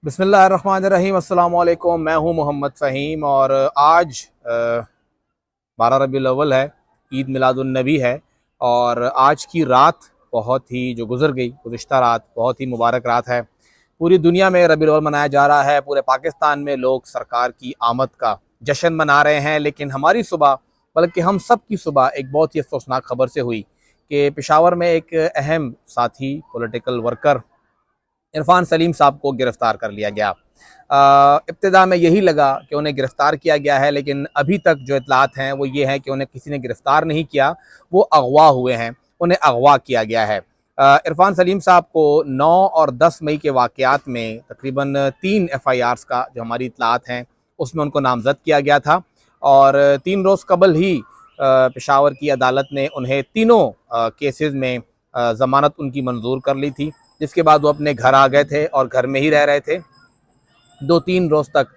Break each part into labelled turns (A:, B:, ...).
A: बिस्मिल्लाहिर्रहमानिर्रहीम। अस्सलाम वालेकुम। मैं हूं मोहम्मद फ़हीम और आज 12 रबीउल अव्वल है, ईद मिलादुन्नबी है। और आज की रात बहुत ही जो गुज़र गई, गुज़िश्ता रात बहुत ही मुबारक रात है। पूरी दुनिया में रबीउल अव्वल मनाया जा रहा है। पूरे पाकिस्तान में लोग सरकार की आमद का जश्न मना रहे हैं। लेकिन हमारी सुबह, बल्कि हम सब की सुबह एक बहुत ही अफसोसनाक खबर से हुई कि पेशावर में एक अहम साथी पॉलिटिकल वर्कर इरफान सलीम साहब को गिरफ़्तार कर लिया गया। इब्तिदा में यही लगा कि उन्हें गिरफ़्तार किया गया है, लेकिन अभी तक जो इत्तलात हैं वो ये हैं कि उन्हें किसी ने गिरफ़्तार नहीं किया, वो अगवा हुए हैं, उन्हें अगवा किया गया है। इरफान सलीम साहब को 9 और 10 मई के वाक़यात में तकरीबन 3 FIRs का जो हमारी इत्तलात हैं उसमें उनको नामज़द किया गया था। और 3 रोज़ कबल ही पेशावर की अदालत ने उन्हें तीनों केसेस में ज़मानत उनकी मंजूर कर ली थी, जिसके बाद वो अपने घर आ गए थे और घर में ही रह रहे थे। 2-3 रोज़ तक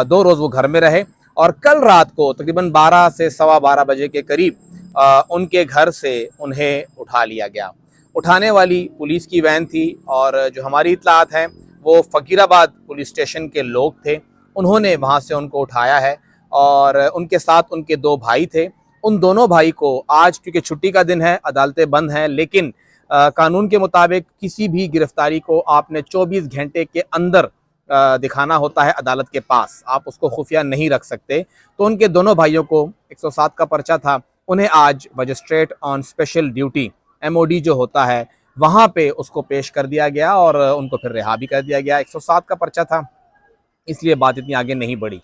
A: 2 रोज़ वो घर में रहे और कल रात को तकरीबन 12 से सवा 12 बजे के करीब उनके घर से उन्हें उठा लिया गया। उठाने वाली पुलिस की वैन थी और जो हमारी इत्तलात हैं वो फ़कीराबाद पुलिस स्टेशन के लोग थे। उन्होंने वहाँ से उनको उठाया है और उनके साथ उनके 2 भाई थे। उन दोनों भाई को आज, क्योंकि छुट्टी का दिन है, अदालतें बंद हैं, लेकिन कानून के मुताबिक किसी भी गिरफ्तारी को आपने 24 घंटे के अंदर दिखाना होता है अदालत के पास, आप उसको खुफिया नहीं रख सकते। तो उनके दोनों भाइयों को 107 का पर्चा था, उन्हें आज magistrate on special duty MOD जो होता है वहाँ पे उसको पेश कर दिया गया और उनको फिर रिहा भी कर दिया गया। 107 का पर्चा था, इसलिए बात इतनी आगे नहीं बढ़ी।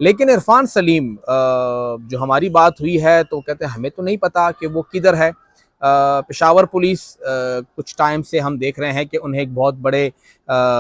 A: लेकिन इरफान सलीम जो हमारी बात हुई है तो कहते हैं हमें तो नहीं पता कि वो किधर है। पेशावर पुलिस कुछ टाइम से हम देख रहे हैं कि उन्हें एक बहुत बड़े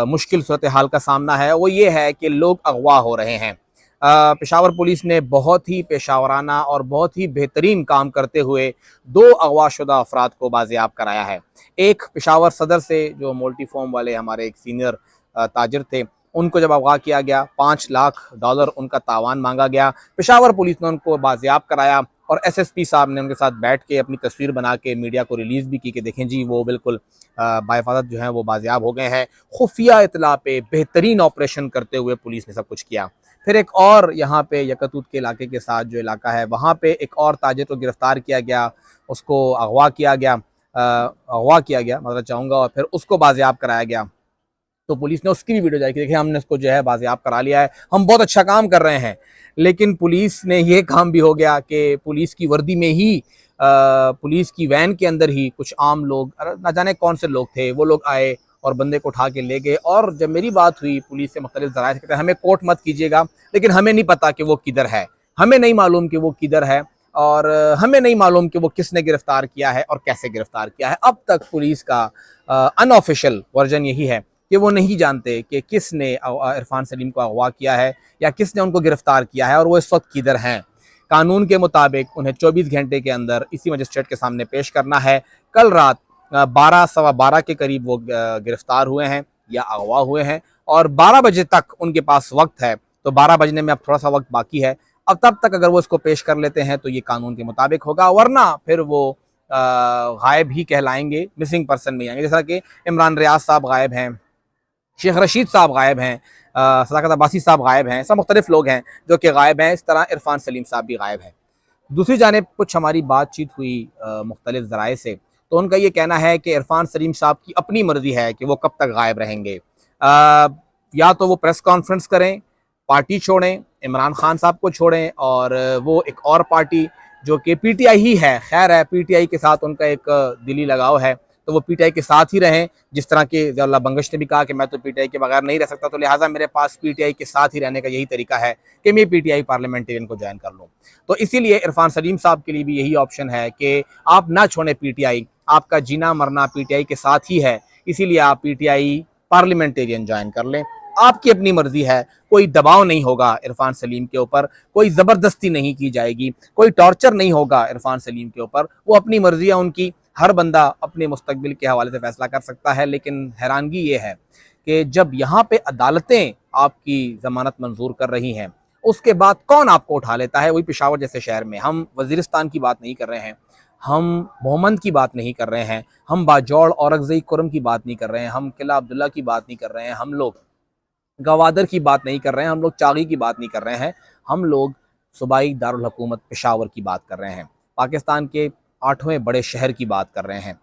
A: मुश्किल सूरत हाल का सामना है, वो ये है कि लोग अगवा हो रहे हैं। पेशावर पुलिस ने बहुत ही पेशावराना और बहुत ही बेहतरीन काम करते हुए 2 अगवाशुदा अफराद को बाजियाब कराया है। एक पेशावर सदर से जो मोल्टी फॉर्म वाले हमारे एक सीनियर ताजिर थे, उनको जब अगवा किया गया, $5 लाख उनका तावान मांगा गया। पेशावर पुलिस ने उनको बाजियाब कराया और SSP साहब ने उनके साथ बैठ के अपनी तस्वीर बना के मीडिया को रिलीज़ भी की कि देखें जी वो बिल्कुल बाहिफाजत जो है वो बाजियाब हो गए हैं। खुफिया इतला पे बेहतरीन ऑपरेशन करते हुए पुलिस ने सब कुछ किया। फिर एक और यहाँ पे यकतूत के इलाके के साथ जो इलाका है वहाँ पे एक और ताजिर को गिरफ़्तार किया गया, उसको अगवा किया गया मतलब चाहूँगा, और फिर उसको बाजियाब कराया गया। तो पुलिस ने उसकी भी वीडियो जारी की, देखिए हमने उसको जो है बाजियाब करा लिया है, हम बहुत अच्छा काम कर रहे हैं। लेकिन पुलिस ने ये काम भी हो गया कि पुलिस की वर्दी में ही पुलिस की वैन के अंदर ही कुछ आम लोग, ना जाने कौन से लोग थे, वो लोग आए और बंदे को उठा के ले गए। और जब मेरी बात हुई पुलिस से मुख्तलिफ ज़राए से, कहते हैं हमें कोर्ट मत कीजिएगा, लेकिन हमें नहीं पता कि वो किधर है, हमें नहीं मालूम कि वो किधर है और हमें नहीं मालूम कि वो किसने गिरफ़्तार किया है और कैसे गिरफ़्तार किया है। अब तक पुलिस का अनऑफिशियल वर्जन यही है कि वो नहीं जानते कि किसने इरफान सलीम को अगवा किया है या किसने उनको गिरफ़्तार किया है और वो इस वक्त किधर हैं। कानून के मुताबिक उन्हें 24 घंटे के अंदर इसी मजिस्ट्रेट के सामने पेश करना है। कल रात 12 सवा 12 के करीब वो गिरफ़्तार हुए हैं या अगवा हुए हैं और 12 बजे तक उनके पास वक्त है। तो 12 बजने में अब थोड़ा सा वक्त बाकी है। अब तब तक अगर वो इसको पेश कर लेते हैं तो ये कानून के मुताबिक होगा, वरना फिर वो गायब ही कहलाएंगे, मिसिंग पर्सन में आएंगे। जैसा कि इमरान रियाज साहब गायब हैं, शेख रशीद साहब गायब हैं, सदाकत अब्बासी साहब गायब हैं, सब मुख्तलिफ लोग हैं जो कि गायब हैं। इस तरह इरफान सलीम साहब भी गायब हैं। दूसरी जानिब कुछ हमारी बातचीत हुई मुख्तलिफ ज़राए से, तो उनका ये कहना है कि इरफान सलीम साहब की अपनी मर्ज़ी है कि वो कब तक गायब रहेंगे। या तो वो प्रेस कॉन्फ्रेंस करें, पार्टी छोड़ें, इमरान खान साहब को छोड़ें और वो एक और पार्टी जो कि PTI ही है, खैर है PTI के साथ उनका एक दिली लगाव है, तो वो PTI के साथ ही रहें। जिस तरह के ज़ियाउल्लाह बंगश ने भी कहा कि मैं तो PTI के बगैर नहीं रह सकता, तो लिहाजा मेरे पास PTI के साथ ही रहने का यही तरीका है कि मैं PTI पार्लियामेंटेरियन को ज्वाइन कर लूँ। तो इसीलिए इरफान सलीम साहब के लिए भी यही ऑप्शन है कि आप ना छोड़ें PTI, आपका जीना मरना PTI के साथ ही है, इसीलिए आप PTI पार्लियामेंटेरियन ज्वाइन कर लें। आपकी अपनी मर्जी है, कोई दबाव नहीं होगा इरफान सलीम के ऊपर, कोई ज़बरदस्ती नहीं की जाएगी, कोई टॉर्चर नहीं होगा इरफान सलीम के ऊपर। वो अपनी मर्जी है उनकी, हर बंदा अपने मुस्तकबिल के हवाले से फ़ैसला कर सकता है। लेकिन हैरानगी ये है कि जब यहाँ पे अदालतें आपकी ज़मानत मंजूर कर रही हैं, उसके बाद कौन आपको उठा लेता है? वही पेशावर जैसे शहर में। हम वज़ीरिस्तान की बात नहीं कर रहे हैं, हम मोहम्मद की बात नहीं कर रहे हैं, हम बाजौड़ औरंगज़ई कुरम की बात नहीं कर रहे हैं, हम किला अब्दुल्ला की बात नहीं कर रहे हैं। हम लोग गवादर की बात नहीं कर रहे हैं, हम लोग चागी की बात नहीं कर रहे हैं, हम लोग सूबाई दारुल हुकूमत पेशावर की बात कर रहे हैं, पाकिस्तान के 8वें बड़े शहर की बात कर रहे हैं।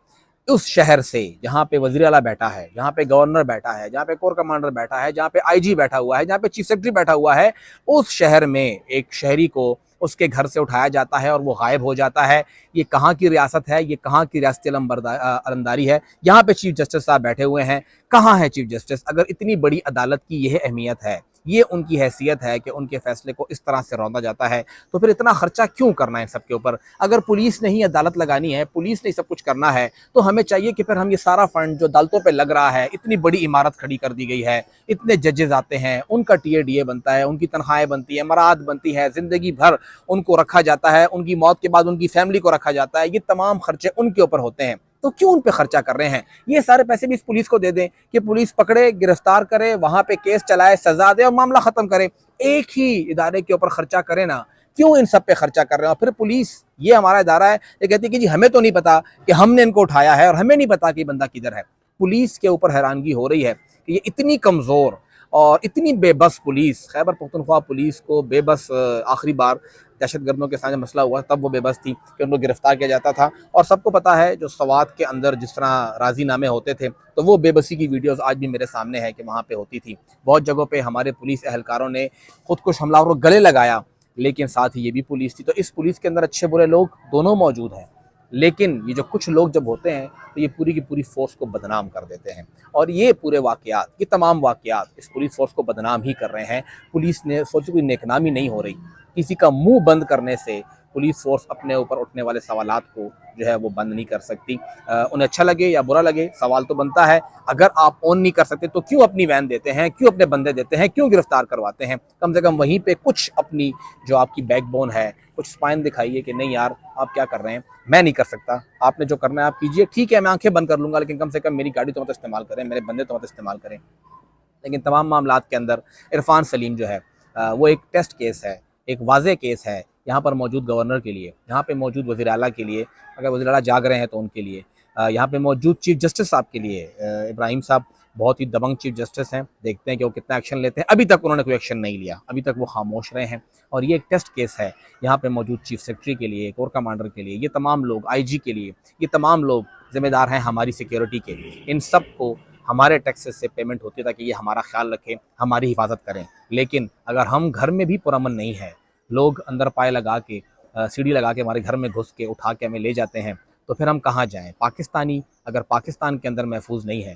A: उस शहर से जहाँ पे वज़ीर आला बैठा है, जहाँ पे गवर्नर बैठा है, जहाँ पे कोर कमांडर बैठा है, जहाँ पे आईजी बैठा हुआ है, जहाँ पे चीफ सेक्रेटरी बैठा हुआ है, उस शहर में एक शहरी को उसके घर से उठाया जाता है और वो गायब हो जाता है। ये कहाँ की रियासत है, ये कहाँ की रियासती अलमदारी है? यहाँ पे चीफ जस्टिस साहब बैठे हुए हैं, कहाँ है चीफ जस्टिस? अगर इतनी बड़ी अदालत की यह अहमियत है, ये उनकी हैसियत है कि उनके फैसले को इस तरह से रौंदा जाता है, तो फिर इतना खर्चा क्यों करना है सबके ऊपर? अगर पुलिस ने ही अदालत लगानी है, पुलिस ने सब कुछ करना है, तो हमें चाहिए कि फिर हम ये सारा फंड जो अदालतों पे लग रहा है, इतनी बड़ी इमारत खड़ी कर दी गई है, इतने जजेस आते हैं, उनका टीए बनता है, उनकी तनख्वाहें बनती है, मराद बनती है, ज़िंदगी भर उनको रखा जाता है, उनकी मौत के बाद उनकी फैमिली को रखा जाता है, ये तमाम खर्चे उनके ऊपर होते हैं, तो क्यों उन पे खर्चा कर रहे हैं? ये सारे पैसे भी इस पुलिस को दे दें कि पुलिस पकड़े, गिरफ्तार करे, वहां पे केस चलाए, सजा दे और मामला खत्म करे। एक ही इदारे के ऊपर खर्चा करे ना, क्यों इन सब पे खर्चा कर रहे हैं? और फिर पुलिस, ये हमारा इदारा है, ये कहती है कि जी हमें तो नहीं पता कि हमने इनको उठाया है और हमें नहीं पता कि बंदा किधर है। पुलिस के ऊपर हैरानगी हो रही है कि ये इतनी कमज़ोर और इतनी बेबस पुलिस, खैबर पख्तूनख्वा पुलिस को बेबस, आखिरी बार दहशतगर्दों के साथ मसला हुआ तब वो बेबस थी कि उनको गिरफ्तार किया जाता था। और सबको पता है जो सवात के अंदर जिस तरह राजीनामे होते थे, तो वो बेबसी की वीडियोस आज भी मेरे सामने है कि वहाँ पे होती थी। बहुत जगहों पे हमारे पुलिस एहलकारों ने खुदकुश हमलावरों को गले लगाया, लेकिन साथ ही ये भी पुलिस थी। तो इस पुलिस के अंदर अच्छे बुरे लोग दोनों मौजूद हैं, लेकिन ये जो कुछ लोग जब होते हैं तो ये पूरी की पूरी फोर्स को बदनाम कर देते हैं। और ये पूरे वाक़यात, ये तमाम वाक़यात इस पुलिस फोर्स को बदनाम ही कर रहे हैं। पुलिस ने सोचो कोई नेकनामी नहीं हो रही, किसी का मुंह बंद करने से पुलिस फोर्स अपने ऊपर उठने वाले सवालात को जो है वो बंद नहीं कर सकती। उन्हें अच्छा लगे या बुरा लगे, सवाल तो बनता है। अगर आप ऑन नहीं कर सकते तो क्यों अपनी वैन देते हैं, क्यों अपने बंदे देते हैं, क्यों गिरफ्तार करवाते हैं? कम से कम वहीं पे कुछ अपनी जो आपकी बैकबोन है, कुछ स्पाइन दिखाइए कि नहीं यार आप क्या कर रहे हैं, मैं नहीं कर सकता, आपने जो करना है आप कीजिए, ठीक है मैं आंखें बंद कर लूँगा, लेकिन कम से कम मेरी गाड़ी तो मत इस्तेमाल करें, मेरे बंदे तो मत इस्तेमाल करें। लेकिन तमाम मामलात के अंदर इरफान सलीम जो है वो एक टेस्ट केस है, एक वाज़े केस है यहाँ पर मौजूद गवर्नर के लिए, यहाँ पे मौजूद वज़ीर आला के लिए, अगर वज़ीर आला जाग रहे हैं तो उनके लिए, यहाँ पे मौजूद चीफ जस्टिस साहब के लिए। इब्राहिम साहब बहुत ही दबंग चीफ जस्टिस हैं, देखते हैं कि वो कितना एक्शन लेते हैं। अभी तक उन्होंने कोई एक्शन नहीं लिया, अभी तक वो खामोश रहे हैं। और ये एक टेस्ट केस है यहाँ पे मौजूद चीफ सेक्रेटरी के लिए, कोर कमांडर के लिए, ये तमाम लोग, आईजी के लिए, ये तमाम लोग ज़िम्मेदार हैं हमारी सिक्योरिटी के। इन सब को हमारे टैक्सेस से पेमेंट होती है ताकि ये हमारा ख्याल रखें, हमारी हिफाजत करें। लेकिन अगर हम घर में भी पुरअमन नहीं है, लोग अंदर पाए लगा के, सीढ़ी लगा के हमारे घर में घुस के उठा के हमें ले जाते हैं, तो फिर हम कहाँ जाएं? पाकिस्तानी अगर पाकिस्तान के अंदर महफूज नहीं है,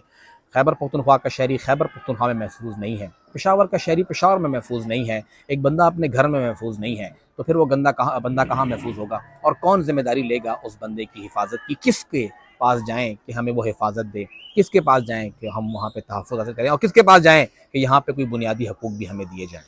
A: खैबर पख्तूनख्वा का शहरी खैबर पख्तूनख्वा में महफूज नहीं है, पेशावर का शहरी पेशावर में महफूज नहीं है, एक बंदा अपने घर में महफूज नहीं है, तो फिर वो बंदा कहाँ महफूज होगा? और कौन जिम्मेदारी लेगा उस बंदे की हिफाजत की? किसके पास जाएं कि हमें वो हिफाजत दे? किसके पास जाएं कि हम वहाँ पे तहफ़्फ़ुज़ हासिल करें? और किसके पास जाएं कि यहाँ पे कोई बुनियादी हकूक़ भी हमें दिए जाएँ?